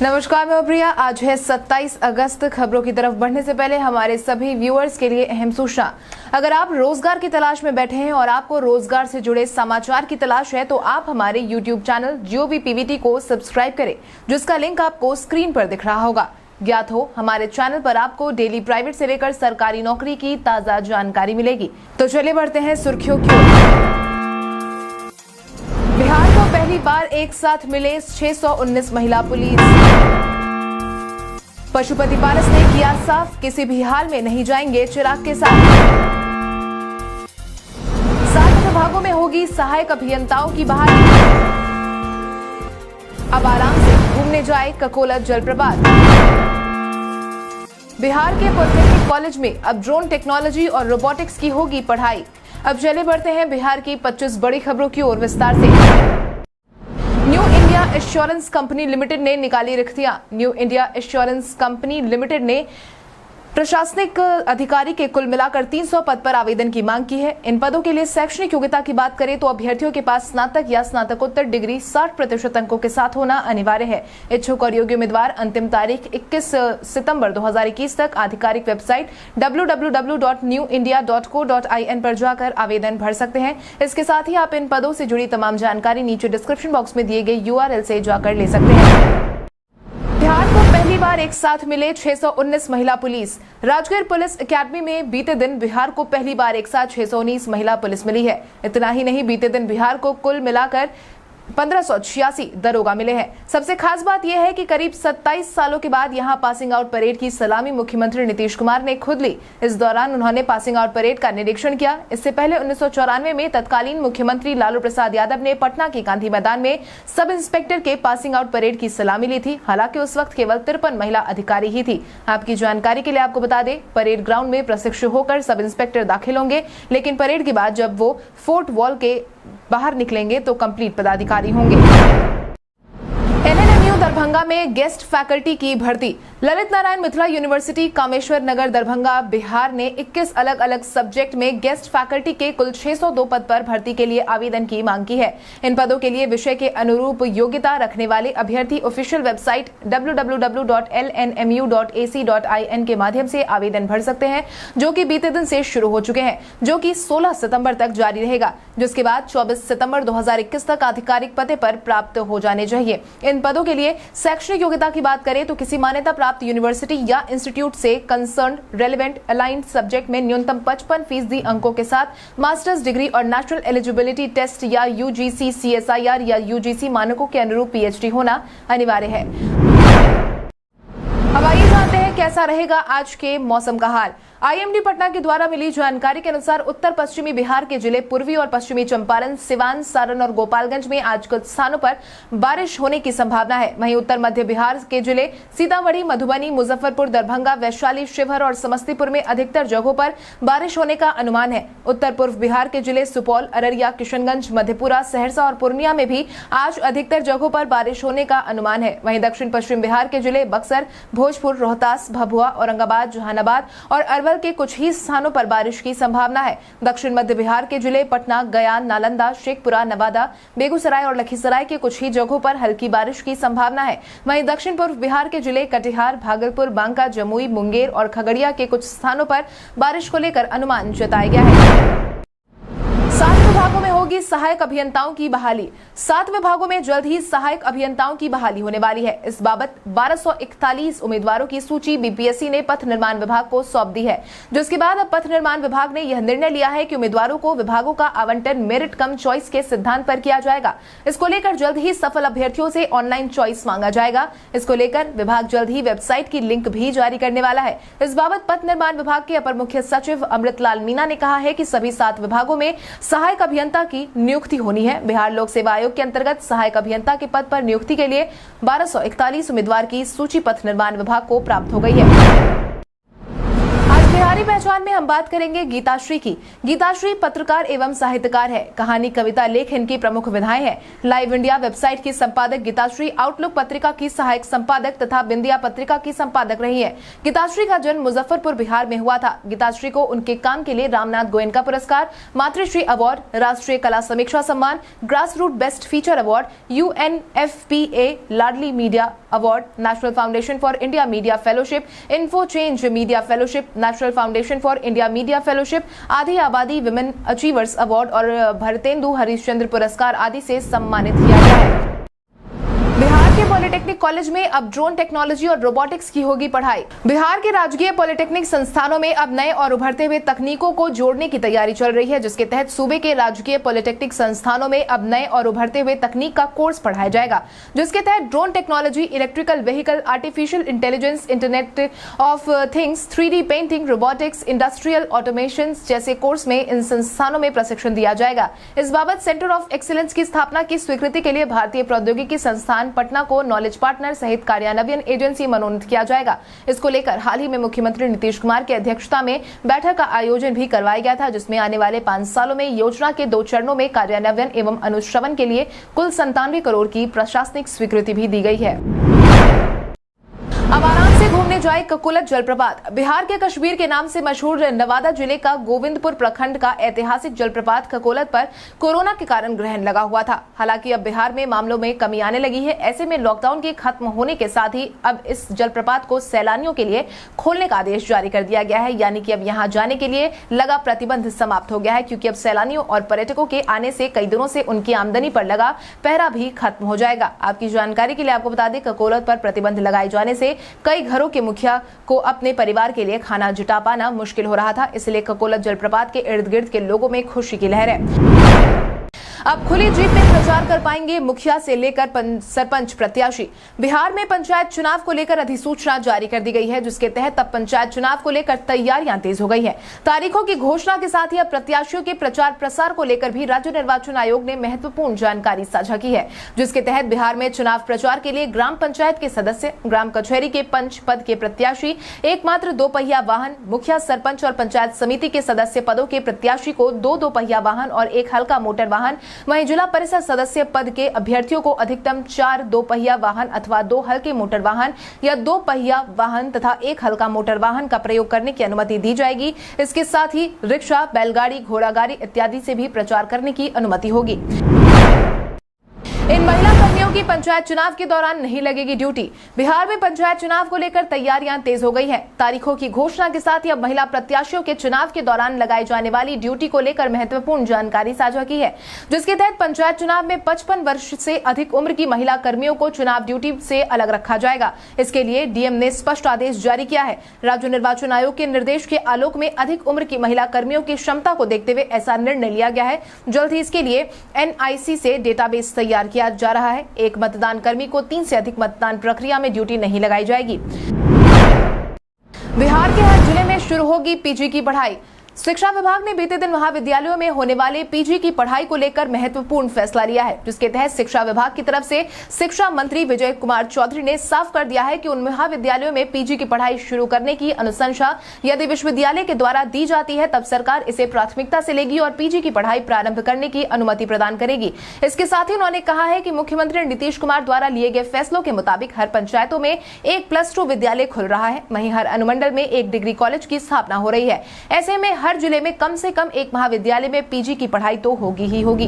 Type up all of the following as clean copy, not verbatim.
नमस्कार, मैं प्रिया। आज है 27 अगस्त। खबरों की तरफ बढ़ने से पहले हमारे सभी व्यूअर्स के लिए अहम सूचना। अगर आप रोजगार की तलाश में बैठे हैं और आपको रोजगार से जुड़े समाचार की तलाश है तो आप हमारे YouTube चैनल GOV PVT को सब्सक्राइब करें, जिसका लिंक आपको स्क्रीन पर दिख रहा होगा। ज्ञात हो, हमारे चैनल पर आपको डेली प्राइवेट से लेकर सरकारी नौकरी की ताजा जानकारी मिलेगी। तो चलिए बढ़ते हैं सुर्खियों की ओर। बिहार को पहली बार एक साथ मिले 619 महिला पुलिस। पशुपति पारस ने किया साफ, किसी भी हाल में नहीं जाएंगे चिराग के साथ। 7 विभागों में होगी सहायक अभियंताओं की बहाली। अब आराम से घूमने जाए ककोलत जलप्रपात। बिहार के पॉलिटेक्निक कॉलेज में अब ड्रोन टेक्नोलॉजी और रोबोटिक्स की होगी पढ़ाई। अब चले बढ़ते हैं बिहार की 25 बड़ी खबरों की ओर विस्तार से। New India assurance company limited ने निकाली रिक्तियां। New India assurance company limited ने प्रशासनिक अधिकारी के कुल मिलाकर 300 पद पर आवेदन की मांग की है। इन पदों के लिए शैक्षणिक योग्यता की बात करें तो अभ्यर्थियों के पास स्नातक या स्नातकोत्तर डिग्री 60% अंकों के साथ होना अनिवार्य है। इच्छुक और योग्य उम्मीदवार अंतिम तारीख 21 सितंबर 2021 तक आधिकारिक वेबसाइट www.newindia.co.in पर जाकर आवेदन भर सकते हैं। इसके साथ ही आप इन पदों से जुड़ी तमाम जानकारी नीचे डिस्क्रिप्शन बॉक्स में दिए गए URL से जाकर ले सकते हैं। बिहार को पहली बार एक साथ मिले 619 महिला पुलिस। राजगीर पुलिस एकेडमी में बीते दिन बिहार को पहली बार एक साथ 619 महिला पुलिस मिली है। इतना ही नहीं, बीते दिन बिहार को कुल मिलाकर 1586 दरोगा मिले हैं। सबसे खास बात यह है कि करीब 27 सालों के बाद यहां पासिंग आउट परेड की सलामी मुख्यमंत्री नीतीश कुमार ने खुद ली। इस दौरान उन्होंने पासिंग आउट परेड का निरीक्षण किया। इससे पहले 1994 में तत्कालीन मुख्यमंत्री लालू प्रसाद यादव ने पटना के गांधी मैदान में सब इंस्पेक्टर के पासिंग आउट परेड की सलामी ली थी। हालांकि उस वक्त केवल 53 महिला अधिकारी ही थी। आपकी जानकारी के लिए आपको बता दें, परेड ग्राउंड में प्रशिक्षु होकर सब इंस्पेक्टर दाखिल होंगे, लेकिन परेड के बाद जब वो फोर्ट वॉल के बाहर निकलेंगे तो कंप्लीट पदाधिकारी होंगे। NNMU दरभंगा में गेस्ट फैकल्टी की भर्ती। ललित नारायण मिथिला यूनिवर्सिटी कामेश्वर नगर दरभंगा बिहार ने 21 अलग अलग सब्जेक्ट में गेस्ट फैकल्टी के कुल 602 पद पर भर्ती के लिए आवेदन की मांग की है। इन पदों के लिए विषय के अनुरूप योग्यता रखने वाले अभ्यर्थी ऑफिशियल वेबसाइट www.lnmu.ac.in के माध्यम से आवेदन भर सकते हैं, जो कि बीते दिन से शुरू हो चुके हैं, जो कि 16 सितंबर तक जारी रहेगा, जिसके बाद 24 सितंबर 2021 तक आधिकारिक पते पर प्राप्त हो जाने चाहिए। इन पदों के लिए शैक्षणिक योग्यता की बात करें तो किसी मान्यता प्राप्त यूनिवर्सिटी या इंस्टीट्यूट से कंसर्न रेलेवेंट अलाइंड सब्जेक्ट में न्यूनतम 55% अंकों के साथ मास्टर्स डिग्री और नेशनल एलिजिबिलिटी टेस्ट या UGC CSIR या UGC मानकों के अनुरूप PhD होना अनिवार्य है। अब आइए जानते हैं कैसा रहेगा आज के मौसम का हाल। IMD पटना के द्वारा मिली जानकारी के अनुसार उत्तर पश्चिमी बिहार के जिले पूर्वी और पश्चिमी चंपारण, सिवान, सारण और गोपालगंज में आज कुछ स्थानों पर बारिश होने की संभावना है। वहीं उत्तर मध्य बिहार के जिले सीतामढ़ी, मधुबनी, मुजफ्फरपुर, दरभंगा, वैशाली, शिवहर और समस्तीपुर में अधिकतर जगहों पर बारिश होने का अनुमान है। उत्तर पूर्व बिहार के जिले सुपौल, अररिया, किशनगंज, मधेपुरा, सहरसा और पूर्णिया में भी आज अधिकतर जगहों पर बारिश होने का अनुमान है। वहीं दक्षिण पश्चिम बिहार के जिले बक्सर, भोजपुर, रोहतास, भभुआ, औरंगाबाद, जहानाबाद और अरवल के कुछ ही स्थानों पर बारिश की संभावना है। दक्षिण मध्य बिहार के जिले पटना, गया, नालंदा, शेखपुरा, नवादा, बेगूसराय और लखीसराय के कुछ ही जगहों पर हल्की बारिश की संभावना है। वहीं दक्षिण पूर्व बिहार के जिले कटिहार, भागलपुर, बांका, जमुई, मुंगेर और खगड़िया के कुछ स्थानों पर बारिश को लेकर अनुमान जताया गया है। 7 विभागों में होगी सहायक अभियंताओं की बहाली। 7 विभागों में जल्द ही सहायक अभियंताओं की बहाली होने वाली है। इस बाबत 1241 उम्मीदवारों की सूची BPSC ने पथ निर्माण विभाग को सौंप दी है, जिसके बाद अब पथ निर्माण विभाग ने यह निर्णय लिया है कि उम्मीदवारों को विभागों का आवंटन मेरिट कम चॉइस के सिद्धांत पर किया जाएगा। इसको लेकर जल्द ही सफल अभ्यर्थियों से ऑनलाइन चॉइस मांगा जाएगा। इसको लेकर विभाग जल्द ही वेबसाइट की लिंक भी जारी करने वाला है। इस बाबत पथ निर्माण विभाग के अपर मुख्य सचिव अमृतलाल मीना ने कहा है कि सभी 7 विभागों में सहायक अभियंता की नियुक्ति होनी है। बिहार लोक सेवा आयोग के अंतर्गत सहायक अभियंता के पद पर नियुक्ति के लिए 1241 उम्मीदवार की सूची पथ निर्माण विभाग को प्राप्त हो गई है। हमारी पहचान में हम बात करेंगे गीताश्री की। गीताश्री पत्रकार एवं साहित्यकार है। कहानी, कविता, लेख इनकी प्रमुख विधाएं हैं। लाइव इंडिया वेबसाइट की संपादक गीताश्री आउटलुक पत्रिका की सहायक संपादक तथा बिंदिया पत्रिका की संपादक रही है। गीताश्री का जन्म मुजफ्फरपुर, बिहार में हुआ था। गीताश्री को उनके काम के लिए रामनाथ गोयनका पुरस्कार, मातृश्री अवार्ड, राष्ट्रीय कला समीक्षा सम्मान, grass root best feature award, UNFPA Laadli media award, national foundation for India media fellowship, info change media fellowship, national foundation for India media fellowship, आदि आबादी विमेन अचीवर्स अवार्ड और भरतेंदु हरिश्चंद्र पुरस्कार आदि से सम्मानित किया गया है। बिहार के पॉलिटेक्निक कॉलेज में अब ड्रोन टेक्नोलॉजी और रोबोटिक्स की होगी पढ़ाई। बिहार के राजकीय पॉलिटेक्निक संस्थानों में अब नए और उभरते हुए तकनीकों को जोड़ने की तैयारी चल रही है, जिसके तहत सूबे के राजकीय पॉलिटेक्निक संस्थानों में अब नए और उभरते हुए तकनीक का कोर्स पढ़ाया जाएगा, जिसके तहत drone technology, electrical vehicle, artificial intelligence, internet of things, 3D painting, robotics, industrial automation जैसे कोर्स में इन संस्थानों में प्रशिक्षण दिया जाएगा। इस बाबत सेंटर ऑफ एक्सीलेंस की स्थापना की स्वीकृति के लिए भारतीय प्रौद्योगिकी संस्थान पटना को नॉलेज पार्टनर सहित कार्यान्वयन एजेंसी मनोनीत किया जाएगा। इसको लेकर हाल ही में मुख्यमंत्री नीतीश कुमार की अध्यक्षता में बैठक का आयोजन भी करवाया गया था, जिसमें आने वाले 5 सालों में योजना के 2 चरणों में कार्यान्वयन एवं अनुश्रवण के लिए कुल 97 करोड़ की प्रशासनिक स्वीकृति भी दी गई है। अब आराम से घूमने जाए ककोलत जलप्रपात। बिहार के कश्मीर के नाम से मशहूर नवादा जिले का गोविंदपुर प्रखंड का ऐतिहासिक जलप्रपात ककोलत पर कोरोना के कारण ग्रहण लगा हुआ था। हालांकि अब बिहार में मामलों में कमी आने लगी है। ऐसे में लॉकडाउन के खत्म होने के साथ ही अब इस जलप्रपात को सैलानियों के लिए खोलने का आदेश जारी कर दिया गया है, यानी कि अब यहाँ जाने के लिए लगा प्रतिबंध समाप्त हो गया है, क्योंकि अब सैलानियों और पर्यटकों के आने से कई दिनों से उनकी आमदनी पर लगा पहरा भी खत्म हो जाएगा। आपकी जानकारी के लिए आपको बता दें, ककोलत पर प्रतिबंध लगाए जाने से कई घरों के मुखिया को अपने परिवार के लिए खाना जुटा पाना मुश्किल हो रहा था। इसलिए ककोलत जलप्रपात के इर्द गिर्द के लोगों में खुशी की लहर है। अब खुली जीप में प्रचार कर पाएंगे मुखिया से लेकर सरपंच प्रत्याशी। बिहार में पंचायत चुनाव को लेकर अधिसूचना जारी कर दी गई है, जिसके तहत अब पंचायत चुनाव को लेकर तैयारियां तेज हो गई हैं। तारीखों की घोषणा के साथ ही अब प्रत्याशियों के प्रचार प्रसार को लेकर भी राज्य निर्वाचन आयोग ने महत्वपूर्ण जानकारी साझा की है, जिसके तहत बिहार में चुनाव प्रचार के लिए ग्राम पंचायत के सदस्य, ग्राम कचहरी के पंच पद के प्रत्याशी, एकमात्र 2 पहिया वाहन, मुखिया, सरपंच और पंचायत समिति के सदस्य पदों के प्रत्याशी को 2 पहिया वाहन और 1 हल्का मोटर वाहन, वहीं जिला परिषद सदस्य पद के अभ्यर्थियों को अधिकतम 4 2 पहिया वाहन अथवा 2 हल्के मोटर वाहन या 2 पहिया वाहन तथा 1 हल्का मोटर वाहन का प्रयोग करने की अनुमति दी जाएगी। इसके साथ ही रिक्शा, बैलगाड़ी, घोड़ागाड़ी इत्यादि से भी प्रचार करने की अनुमति होगी। इन महिला कर्मियों की पंचायत चुनाव के दौरान नहीं लगेगी ड्यूटी। बिहार में पंचायत चुनाव को लेकर तैयारियां तेज हो गई हैं। तारीखों की घोषणा के साथ ही अब महिला प्रत्याशियों के चुनाव के दौरान लगाई जाने वाली ड्यूटी को लेकर महत्वपूर्ण जानकारी साझा की है, जिसके तहत पंचायत चुनाव में 55 वर्ष से अधिक उम्र की महिला कर्मियों को चुनाव ड्यूटी से अलग रखा जाएगा। इसके लिए डीएम ने स्पष्ट आदेश जारी किया है। राज्य निर्वाचन आयोग के निर्देश के आलोक में अधिक उम्र की महिला कर्मियों की क्षमता को देखते हुए ऐसा निर्णय लिया गया है। जल्द ही इसके लिए NIC से डेटाबेस तैयार किया जा रहा है। एक मतदान कर्मी को 3 से अधिक मतदान प्रक्रिया में ड्यूटी नहीं लगाई जाएगी। बिहार के हर जिले में शुरू होगी PG की पढ़ाई। शिक्षा विभाग ने बीते दिन महाविद्यालयों में होने वाले PG की पढ़ाई को लेकर महत्वपूर्ण फैसला लिया है, जिसके तहत शिक्षा विभाग की तरफ से शिक्षा मंत्री विजय कुमार चौधरी ने साफ कर दिया है कि उन महाविद्यालयों में PG की पढ़ाई शुरू करने की अनुशंसा यदि विश्वविद्यालय के द्वारा दी जाती है, तब सरकार इसे प्राथमिकता से लेगी और PG की पढ़ाई प्रारंभ करने की अनुमति प्रदान करेगी। इसके साथ ही उन्होंने कहा है कि मुख्यमंत्री नीतीश कुमार द्वारा लिए गए फैसलों के मुताबिक हर पंचायतों में एक +2 विद्यालय खुल रहा है, वहीं हर अनुमंडल में एक डिग्री कॉलेज की स्थापना हो रही है। ऐसे में हर जिले में कम से कम एक महाविद्यालय में PG की पढ़ाई तो होगी ही होगी।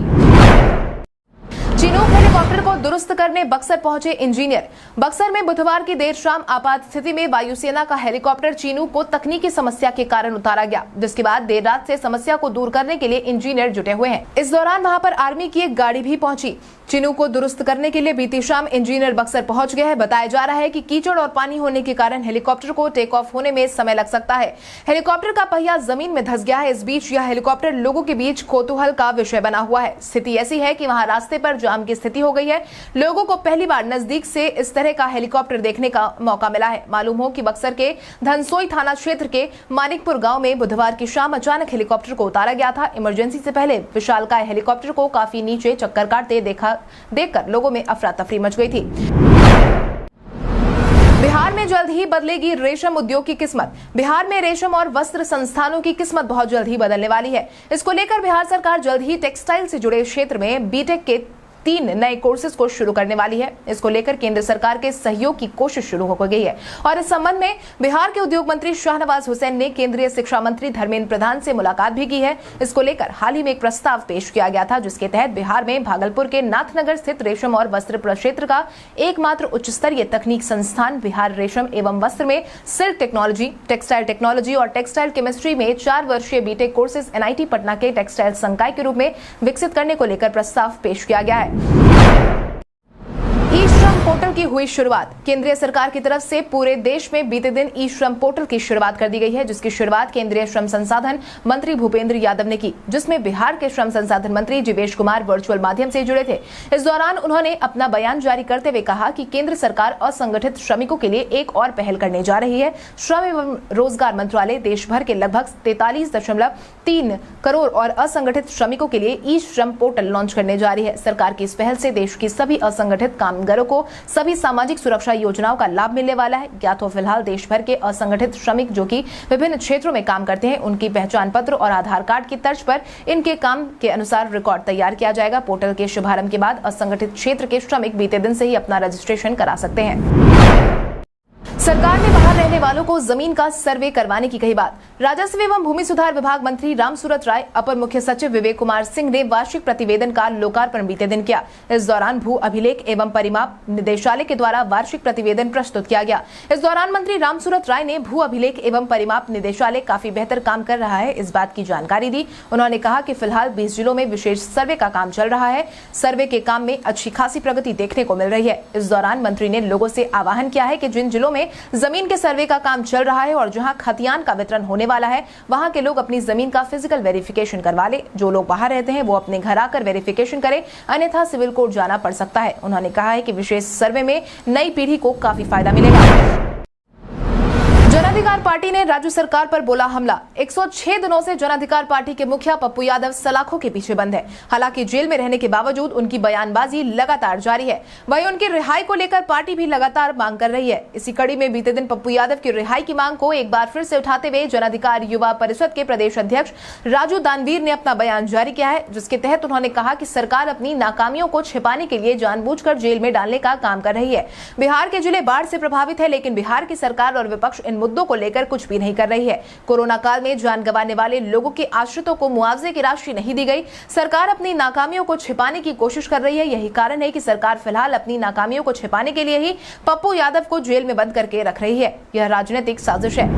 चिनूक हेलीकॉप्टर को दुरुस्त करने बक्सर पहुंचे इंजीनियर। बक्सर में बुधवार की देर शाम आपात स्थिति में वायुसेना का हेलीकॉप्टर चिनूक को तकनीकी समस्या के कारण उतारा गया, जिसके बाद देर रात से समस्या को दूर करने के लिए इंजीनियर जुटे हुए हैं। इस दौरान वहां पर आर्मी की एक गाड़ी भी पहुंची। चिनूक को दुरुस्त करने के लिए बीती शाम इंजीनियर बक्सर पहुंच गए हैं। बताया जा रहा है कि कीचड़ और पानी होने के कारण हेलीकॉप्टर को टेक ऑफ होने में समय लग सकता है। हेलीकॉप्टर का पहिया जमीन में धंस गया है। इस बीच यह हेलीकॉप्टर लोगों के बीच कौतूहल का विषय बना हुआ है। स्थिति ऐसी है कि वहां रास्ते पर जाम की स्थिति हो गई है। लोगों को पहली बार नजदीक से इस तरह का हेलीकॉप्टर देखने का मौका मिला है। मालूम हो कि बक्सर के धनसोई थाना क्षेत्र के मानिकपुर गांव में बुधवार की शाम अचानक हेलीकॉप्टर को उतारा गया था। इमरजेंसी से पहले विशालकाय हेलीकॉप्टर को काफी नीचे चक्कर काटते देखकर लोगों में अफरा तफरी मच गई थी। बिहार में जल्द जल्द ही बदलेगी रेशम उद्योग की किस्मत। बिहार में रेशम और वस्त्र संस्थानों की किस्मत बहुत जल्द ही बदलने वाली है। इसको लेकर बिहार सरकार जल्द ही टेक्सटाइल से जुड़े क्षेत्र में बीटेक के 3 नए कोर्सेज को शुरू करने वाली है। इसको लेकर केंद्र सरकार के सहयोग की कोशिश शुरू हो गई है और इस संबंध में बिहार के उद्योग मंत्री शाहनवाज हुसैन ने केंद्रीय शिक्षा मंत्री धर्मेंद्र प्रधान से मुलाकात भी की है। इसको लेकर हाल ही में एक प्रस्ताव पेश किया गया था, जिसके तहत बिहार में भागलपुर के नाथनगर स्थित रेशम और वस्त्र प्रक्षेत्र का एकमात्र उच्च स्तरीय तकनीक संस्थान बिहार रेशम एवं वस्त्र में सिल्क टेक्नोलॉजी, टेक्सटाइल टेक्नोलॉजी और टेक्सटाइल केमिस्ट्री में 4 वर्षीय बीटेक कोर्सेज एनआईटी पटना के टेक्सटाइल संकाय के रूप में विकसित करने को लेकर प्रस्ताव पेश किया गया है। ई श्रम पोर्टल की हुई शुरुआत। केंद्रीय सरकार की तरफ से पूरे देश में बीते दिन ई श्रम पोर्टल की शुरुआत कर दी गई है, जिसकी शुरुआत केंद्रीय श्रम संसाधन मंत्री भूपेंद्र यादव ने की, जिसमें बिहार के श्रम संसाधन मंत्री जीवेश कुमार वर्चुअल माध्यम से जुड़े थे। इस दौरान उन्होंने अपना बयान जारी करते हुए कहा कि केंद्र सरकार असंगठित श्रमिकों के लिए एक और पहल करने जा रही है। श्रम एवं रोजगार मंत्रालय देश भर के लगभग 43.3 करोड़ और असंगठित श्रमिकों के लिए ई श्रम पोर्टल लॉन्च करने जा रही है। सरकार की इस पहल से देश की सभी असंगठित कामगारों को सभी सामाजिक सुरक्षा योजनाओं का लाभ मिलने वाला है। या तो फिलहाल देश भर के असंगठित श्रमिक जो कि विभिन्न क्षेत्रों में काम करते हैं, उनकी पहचान पत्र और आधार कार्ड की तर्ज पर इनके काम के अनुसार रिकॉर्ड तैयार किया जाएगा। पोर्टल के शुभारंभ के बाद असंगठित क्षेत्र के श्रमिक बीते दिन से ही अपना रजिस्ट्रेशन करा सकते हैं। सरकार ने बाहर रहने वालों को जमीन का सर्वे करवाने की कही बात। राजस्व एवं भूमि सुधार विभाग मंत्री रामसूरत राय, अपर मुख्य सचिव विवेक कुमार सिंह ने वार्षिक प्रतिवेदन का लोकार्पण बीते दिन किया। इस दौरान भू अभिलेख एवं परिमाप निदेशालय के द्वारा वार्षिक प्रतिवेदन प्रस्तुत किया गया। इस दौरान मंत्री रामसूरत राय ने भू अभिलेख एवं परिमाप निदेशालय काफी बेहतर काम कर रहा है, इस बात की जानकारी दी। उन्होंने कहा कि फिलहाल 20 जिलों में विशेष सर्वे का काम चल रहा है। सर्वे के काम में अच्छी खासी प्रगति देखने को मिल रही है। इस दौरान मंत्री ने लोगों से आह्वान किया है कि जिन जिलों में जमीन के सर्वे का काम चल रहा है और जहां खतियान का वितरण होने वाला है, वहां के लोग अपनी जमीन का फिजिकल वेरिफिकेशन करवा ले। जो लोग बाहर रहते हैं वो अपने घर आकर वेरिफिकेशन करें, अन्यथा सिविल कोर्ट जाना पड़ सकता है। उन्होंने कहा है कि विशेष सर्वे में नई पीढ़ी को काफी फायदा मिलेगा। जन अधिकार पार्टी ने राज्य सरकार पर बोला हमला। 106 दिनों से जन अधिकार पार्टी के मुखिया पप्पू यादव सलाखों के पीछे बंद है। हालांकि जेल में रहने के बावजूद उनकी बयानबाजी लगातार जारी है। वहीं उनकी रिहाई को लेकर पार्टी भी लगातार मांग कर रही है। इसी कड़ी में बीते दिन पप्पू यादव की रिहाई की मांग को एक बार फिर से उठाते हुए जन अधिकार युवा परिषद के प्रदेश अध्यक्ष राजू दानवीर ने अपना बयान जारी किया है, जिसके तहत उन्होंने कहा कि सरकार अपनी नाकामियों को छिपाने के लिए जानबूझकर जेल में डालने का काम कर रही है। बिहार के जिले बाढ़ से प्रभावित है, लेकिन बिहार की सरकार और विपक्ष इन मुद्दों को लेकर कुछ भी नहीं कर रही है। कोरोना काल में जान गंवाने वाले लोगों के आश्रितों को मुआवजे की राशि नहीं दी गई। सरकार अपनी नाकामियों को छिपाने की कोशिश कर रही है। यही कारण है कि सरकार फिलहाल अपनी नाकामियों को छिपाने के लिए ही पप्पू यादव को जेल में बंद करके रख रही है। यह राजनीतिक साजिश है।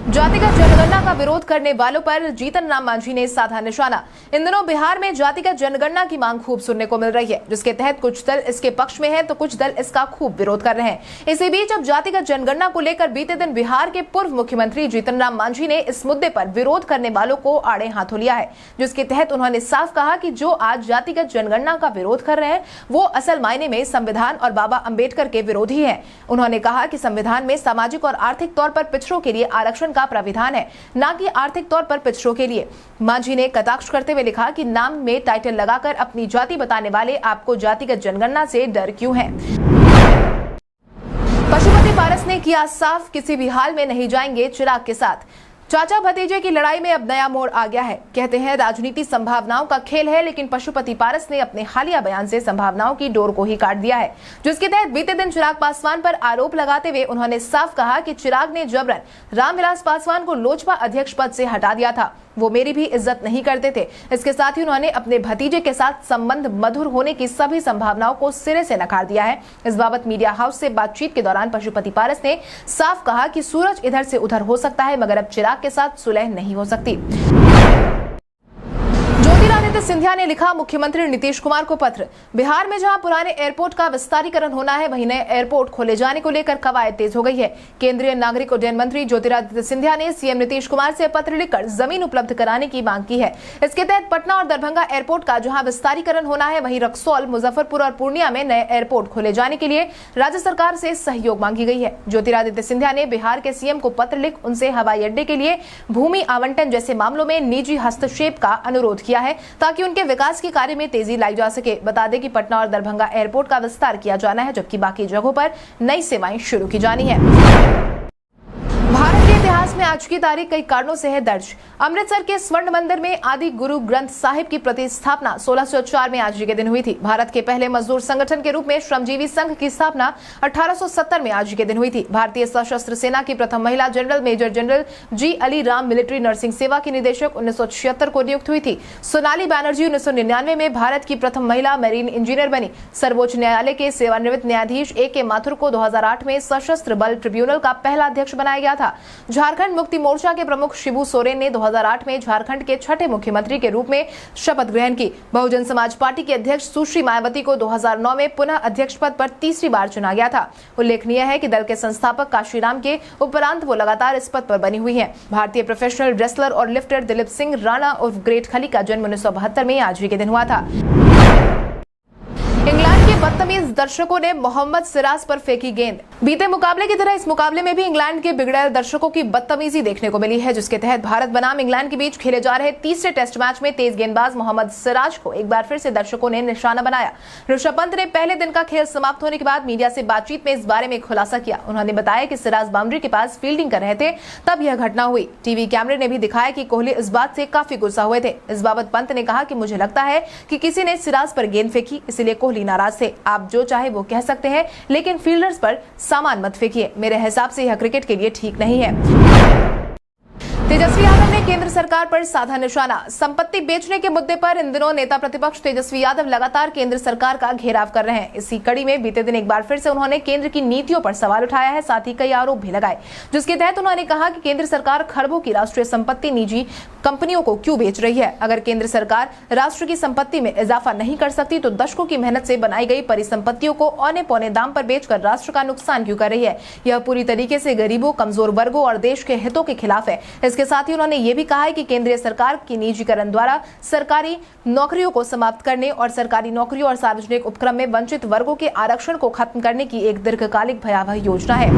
जातिगत जनगणना का विरोध करने वालों पर जीतन राम मांझी ने साधा निशाना। इन दिनों बिहार में जातिगत जनगणना की मांग खूब सुनने को मिल रही है, जिसके तहत कुछ दल इसके पक्ष में हैं तो कुछ दल इसका खूब विरोध कर रहे हैं। इसी बीच अब जातिगत जनगणना को लेकर बीते दिन बिहार के पूर्व मुख्यमंत्री जीतन राम मांझी ने इस मुद्दे पर विरोध करने वालों को आड़े हाथों लिया है, जिसके तहत उन्होंने साफ कहा कि जो आज जातिगत जनगणना का विरोध कर रहे हैं वो असल मायने में संविधान और बाबा अम्बेडकर के विरोधी है। उन्होंने कहा कि संविधान में सामाजिक और आर्थिक तौर पर पिछड़ों के लिए आरक्षण का प्राविधान है, न कि आर्थिक तौर पर पिछड़ों के लिए। मांझी ने कटाक्ष करते हुए लिखा कि नाम में टाइटल लगाकर अपनी जाति बताने वाले आपको जातिगत जनगणना से डर क्यों है। पशुपति पारस ने किया साफ, किसी भी हाल में नहीं जाएंगे चिराग के साथ। चाचा भतीजे की लड़ाई में अब नया मोड़ आ गया है। कहते हैं राजनीति संभावनाओं का खेल है, लेकिन पशुपति पारस ने अपने हालिया बयान से संभावनाओं की डोर को ही काट दिया है, जिसके तहत बीते दिन चिराग पासवान पर आरोप लगाते हुए उन्होंने साफ कहा कि चिराग ने जबरन रामविलास पासवान को लोजपा अध्यक्ष पद से हटा दिया था। वो मेरी भी इज्जत नहीं करते थे। इसके साथ ही उन्होंने अपने भतीजे के साथ संबंध मधुर होने की सभी संभावनाओं को सिरे से नकार दिया है। इस बाबत मीडिया हाउस से बातचीत के दौरान पशुपति पारस ने साफ कहा कि सूरज इधर से उधर हो सकता है, मगर अब चिराग के साथ सुलह नहीं हो सकती। ज्योतिरादित्य सिंधिया ने लिखा मुख्यमंत्री नीतीश कुमार को पत्र। बिहार में जहां पुराने एयरपोर्ट का विस्तारीकरण होना है, वहीं नए एयरपोर्ट खोले जाने को लेकर कवायद तेज हो गई है। केंद्रीय नागरिक उड्डयन मंत्री ज्योतिरादित्य सिंधिया ने सीएम नीतीश कुमार से पत्र लिखकर जमीन उपलब्ध कराने की मांग की है। इसके तहत पटना और दरभंगा एयरपोर्ट का जहां विस्तारीकरण होना है, वहीं रक्सौल, मुजफ्फरपुर और पूर्णिया में नए एयरपोर्ट खोले जाने के लिए राज्य सरकार से सहयोग मांगी गई है। ज्योतिरादित्य सिंधिया ने बिहार के सीएम को पत्र लिख उनसे हवाई अड्डे के लिए भूमि आवंटन जैसे मामलों में निजी हस्तक्षेप का अनुरोध किया है, ताकि उनके विकास के कार्य में तेजी लाई जा सके। बता दें कि पटना और दरभंगा एयरपोर्ट का विस्तार किया जाना है, जबकि बाकी जगहों पर नई सेवाएं शुरू की जानी है। भारत के इतिहास में आज की तारीख कई कारणों से है दर्ज। अमृतसर के स्वर्ण मंदिर में आदि गुरु ग्रंथ साहिब की प्रतिस्थापना 1604 में आज के दिन हुई थी। भारत के पहले मजदूर संगठन के रूप में श्रमजीवी संघ की स्थापना 1870 में आज के दिन हुई थी। भारतीय सशस्त्र सेना की प्रथम महिला जनरल मेजर जनरल जी अली राम मिलिट्री नर्सिंग सेवा की निदेशक 1976 को नियुक्त हुई थी। सोनाली बैनर्जी 1999 में भारत की प्रथम महिला मेरीन इंजीनियर बनी। सर्वोच्च न्यायालय के सेवानिवृत्त न्यायाधीश ए.के. माथुर को 2008 में सशस्त्र बल ट्रिब्यूनल का पहला अध्यक्ष बनाया गया था। झारखंड मुक्ति मोर्चा के प्रमुख शिबू सोरेन ने 2008 में झारखंड के छठे मुख्यमंत्री के रूप में शपथ ग्रहण की। बहुजन समाज पार्टी की अध्यक्ष सुश्री मायावती को 2009 में पुनः अध्यक्ष पद पर तीसरी बार चुना गया था। उल्लेखनीय है कि दल के संस्थापक काशीराम के उपरांत वो लगातार इस पद पर बनी हुई हैं। भारतीय प्रोफेशनल रेसलर और लिफ्टर दिलीप सिंह राणा उर्फ ग्रेट खली का जन्म 1972 में आज ही के दिन हुआ था। इंग्लैंड के बदतमीज दर्शकों ने मोहम्मद सिराज पर फेंकी गेंद। बीते मुकाबले की तरह इस मुकाबले में भी इंग्लैंड के बिगड़ैल दर्शकों की बदतमीजी देखने को मिली है, जिसके तहत भारत बनाम इंग्लैंड के बीच खेले जा रहे तीसरे टेस्ट मैच में तेज गेंदबाज मोहम्मद सिराज को एक बार फिर से दर्शकों ने निशाना बनाया। ऋषभ पंत ने पहले दिन का खेल समाप्त होने के बाद मीडिया से बातचीत में इस बारे में खुलासा किया। उन्होंने बताया कि सिराज बाउंड्री के पास फील्डिंग कर रहे थे, तब यह घटना हुई। टीवी कैमरे ने भी दिखाया कि कोहली इस बात से काफी गुस्सा हुए थे। इस बाबत पंत ने कहा कि मुझे लगता है कि किसी ने सिराज पर गेंद फेंकी, इसलिए कोहली नाराज थे। आप जो चाहे वो कह सकते हैं, लेकिन फील्डर्स पर सामान मत फेंकिए। मेरे हिसाब से यह क्रिकेट के लिए ठीक नहीं है। तेजस्वी यादव ने केंद्र सरकार पर साधा निशाना। संपत्ति बेचने के मुद्दे पर इन दिनों नेता प्रतिपक्ष तेजस्वी यादव लगातार केंद्र सरकार का घेराव कर रहे हैं। इसी कड़ी में बीते दिन एक बार फिर से उन्होंने केंद्र की नीतियों पर सवाल उठाया है, साथ ही कई आरोप भी लगाए, जिसके तहत उन्होंने कहा कि केंद्र सरकार खरबों की राष्ट्रीय संपत्ति निजी कंपनियों को क्यों बेच रही है। अगर केंद्र सरकार राष्ट्र की संपत्ति में इजाफा नहीं कर सकती तो दशकों की मेहनत से बनाई गई परिसंपत्तियों को औने पौने दाम पर बेचकर राष्ट्र का नुकसान क्यों कर रही है। यह पूरी तरीके से गरीबों, कमजोर वर्गों और देश के हितों के खिलाफ है। इसके साथ ही उन्होंने ये भी कहा है कि केंद्रीय सरकार की निजीकरण द्वारा सरकारी नौकरियों को समाप्त करने और सरकारी नौकरियों और सार्वजनिक उपक्रम में वंचित वर्गों के आरक्षण को खत्म करने की एक दीर्घकालिक भयावह योजना है।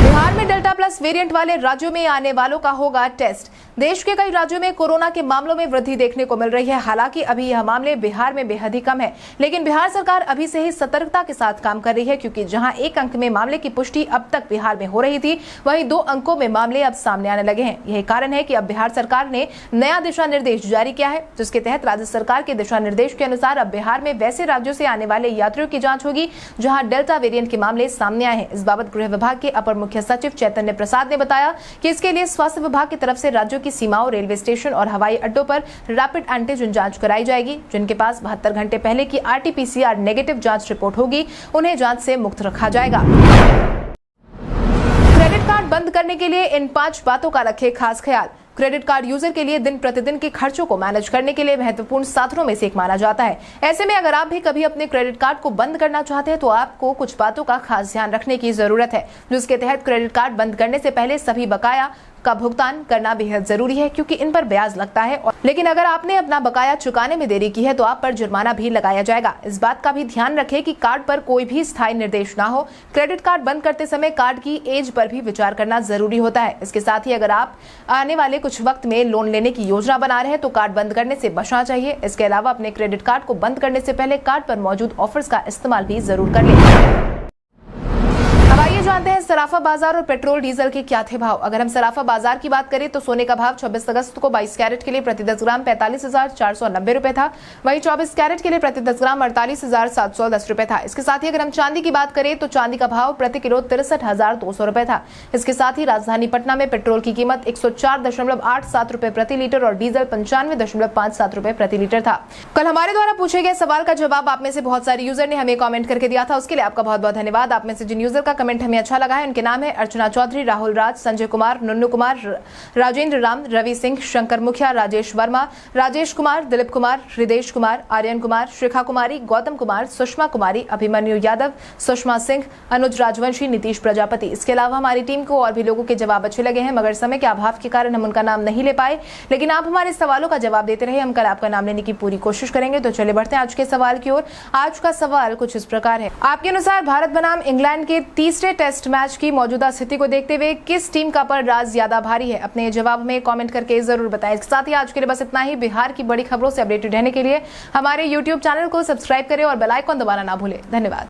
बिहार में डेल्टा प्लस वेरिएंट वाले राज्यों में आने वालों का होगा टेस्ट। देश के कई राज्यों में कोरोना के मामलों में वृद्धि देखने को मिल रही है। हालांकि अभी यह मामले बिहार में बेहद ही कम है, लेकिन बिहार सरकार अभी से ही सतर्कता के साथ काम कर रही है, क्योंकि जहां 1 अंक में मामले की पुष्टि अब तक बिहार में हो रही थी, वहीं 2 अंकों में मामले अब सामने आने लगे हैं। यही कारण है कि अब बिहार सरकार ने नया दिशा निर्देश जारी किया है, जिसके तहत राज्य सरकार के दिशा निर्देश के अनुसार अब बिहार में वैसे राज्यों से आने वाले यात्रियों की जांच होगी जहां डेल्टा वेरिएंट के मामले सामने आए हैं। इस बाबत गृह विभाग के अपर मुख्य सचिव चैतन्य प्रसाद ने बताया कि इसके लिए स्वास्थ्य विभाग की तरफ से राज्यों की सीमाओं, रेलवे स्टेशन और हवाई अड्डों पर रैपिड एंटीजन जांच कराई जाएगी। जिनके पास 72 घंटे पहले की RT-PCR नेगेटिव जांच रिपोर्ट होगी, उन्हें जांच से मुक्त रखा जाएगा। क्रेडिट कार्ड बंद करने के लिए इन 5 बातों का रखें खास ख्याल। क्रेडिट कार्ड यूजर के लिए दिन प्रतिदिन के खर्चों को मैनेज करने के लिए महत्वपूर्ण साधनों में से एक माना जाता है। ऐसे में अगर आप भी कभी अपने क्रेडिट कार्ड को बंद करना चाहते हैं तो आपको कुछ बातों का खास ध्यान रखने की जरूरत है, जिसके तहत क्रेडिट कार्ड बंद करने से पहले सभी बकाया का भुगतान करना बेहद जरूरी है, क्योंकि इन पर ब्याज लगता है। लेकिन अगर आपने अपना बकाया चुकाने में देरी की है तो आप पर जुर्माना भी लगाया जाएगा। इस बात का भी ध्यान रखें कि कार्ड पर कोई भी स्थायी निर्देश ना हो। क्रेडिट कार्ड बंद करते समय कार्ड की एज पर भी विचार करना जरूरी होता है। इसके साथ ही अगर आप आने वाले कुछ वक्त में लोन लेने की योजना बना रहे हैं तो कार्ड बंद करने से बचना चाहिए। इसके अलावा अपने क्रेडिट कार्ड को बंद करने से पहले कार्ड पर मौजूद ऑफर्स का इस्तेमाल भी जरूर कर लें। अब आइए जानते हैं सराफा बाजार और पेट्रोल डीजल के क्या थे भाव। अगर हम सराफा बाजार की बात करें तो सोने का भाव 26 अगस्त को 22 कैरेट के लिए प्रति 10 ग्राम 45,490 रुपए था। वहीं 24 कैरेट के लिए प्रति 10 ग्राम 48,710 रुपए था। इसके साथ ही अगर हम चांदी की बात करें तो चांदी का भाव प्रति किलो 63,200 रुपए था। इसके साथ ही राजधानी पटना में पेट्रोल की कीमत 104.87 रुपए प्रति लीटर और डीजल 95.57 रुपए प्रति लीटर था। कल हमारे द्वारा पूछे गए सवाल का जवाब आप में से बहुत सारे यूजर ने हमें कॉमेंट करके दिया था, उसके लिए आपका बहुत बहुत धन्यवाद। आप में से जिन यूजर का कमेंट हमें अच्छा लगा है उनके नाम है अर्चना चौधरी, राहुल राज, संजय कुमार, नुन्नू कुमार, राजेंद्र राम, रवि सिंह, शंकर मुखिया, राजेश वर्मा, राजेश कुमार, दिलीप कुमार, हृदेश कुमार, आर्यन कुमार, शिखा कुमारी, गौतम कुमार, सुषमा कुमारी, अभिमन्यु यादव, सुषमा सिंह, अनुज राजवंशी, नीतीश प्रजापति। इसके अलावा हमारी टीम को और भी लोगों के जवाब अच्छे लगे हैं, मगर समय के अभाव के कारण हम उनका नाम नहीं ले पाए, लेकिन आप हमारे सवालों का जवाब देते रहे। हम कल आपका नाम लेने की पूरी कोशिश करेंगे। तो चलिए बढ़ते हैं आज के सवाल की ओर। आज का सवाल कुछ इस प्रकार है, आपके अनुसार भारत बनाम इंग्लैंड के तीसरे टेस्ट टेस्ट मैच की मौजूदा स्थिति को देखते हुए किस टीम का परराज ज्यादा भारी है? अपने जवाब में कमेंट करके जरूर बताएं। इसके साथ ही आज के लिए बस इतना ही। बिहार की बड़ी खबरों से अपडेटेड रहने के लिए हमारे YouTube चैनल को सब्सक्राइब करें और बेल आइकन दबाना ना भूलें। धन्यवाद।